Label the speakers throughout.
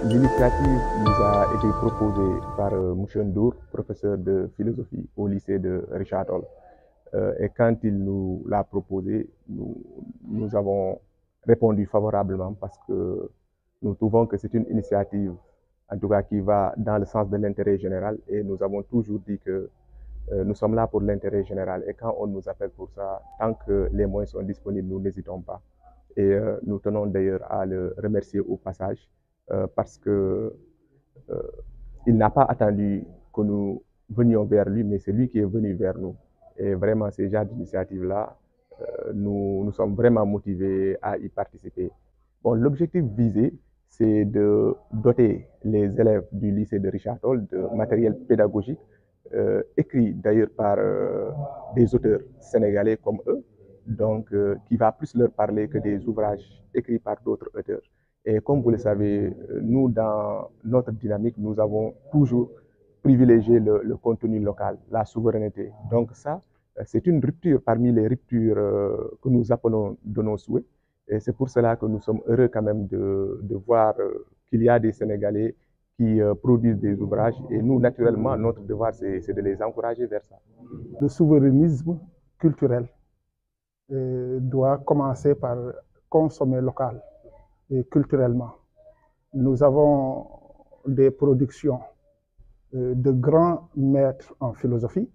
Speaker 1: L'initiative nous a été proposée par M. Ndour, professeur de philosophie au lycée de Richard Toll. Et quand il nous l'a proposé, nous avons répondu favorablement parce que nous trouvons que c'est une initiative, en tout cas, qui va dans le sens de l'intérêt général. Et nous avons toujours dit que nous sommes là pour l'intérêt général. Et quand on nous appelle pour ça, tant que les moyens sont disponibles, nous n'hésitons pas. Et nous tenons d'ailleurs à le remercier au passage parce que il n'a pas attendu que nous venions vers lui, mais c'est lui qui est venu vers nous. Et vraiment, ces genres d'initiatives-là, nous sommes vraiment motivés à y participer. Bon, l'objectif visé, c'est de doter les élèves du lycée de Richard Toll de matériel pédagogique, écrit d'ailleurs par des auteurs sénégalais comme eux, donc qui va plus leur parler que des ouvrages écrits par d'autres auteurs. Et comme vous le savez, nous, dans notre dynamique, nous avons toujours privilégié le contenu local, la souveraineté. Donc ça, c'est une rupture parmi les ruptures que nous appelons de nos souhaits. Et c'est pour cela que nous sommes heureux quand même de voir qu'il y a des Sénégalais qui produisent des ouvrages. Et nous, naturellement, notre devoir, c'est de les encourager vers ça.
Speaker 2: Le souverainisme culturel doit commencer par consommer local et culturellement. Nous avons des productions de grands maîtres en philosophie.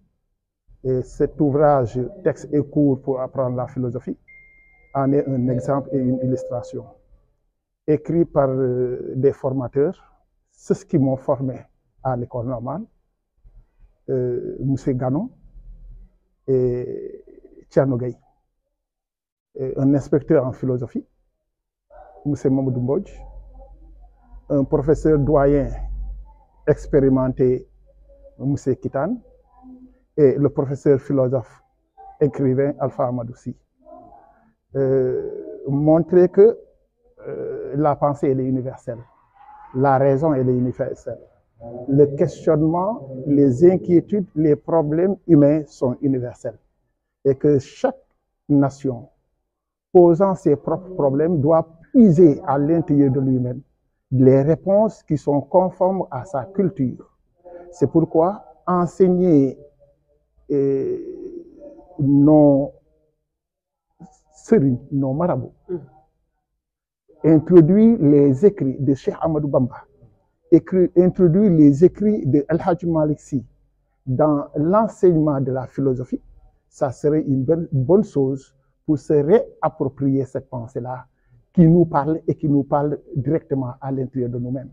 Speaker 2: Et cet ouvrage, Texte et cours pour apprendre la philosophie, en est un exemple et une illustration. Écrit par des formateurs, ceux qui m'ont formé à l'école normale, M. Ganon et Thierno Gueye, un inspecteur en philosophie, M. Mamadou Mbodj, un professeur doyen expérimenté, M. Kitane, et le professeur philosophe écrivain Alpha Amadou-Sy. Montrer que la pensée elle est universelle, la raison elle est universelle. Le questionnement, les inquiétudes, les problèmes humains sont universels. Et que chaque nation, posant ses propres problèmes, doit puiser à l'intérieur de lui-même les réponses qui sont conformes à sa culture. C'est pourquoi enseigner nos sérieux, nos marabouts, introduire les écrits de Cheikh Ahmadou Bamba, introduire les écrits de Al-Hajj Malik Sy dans l'enseignement de la philosophie, ça serait une bonne chose pour se réapproprier cette pensée-là qui nous parle et qui nous parle directement à l'intérieur de nous-mêmes.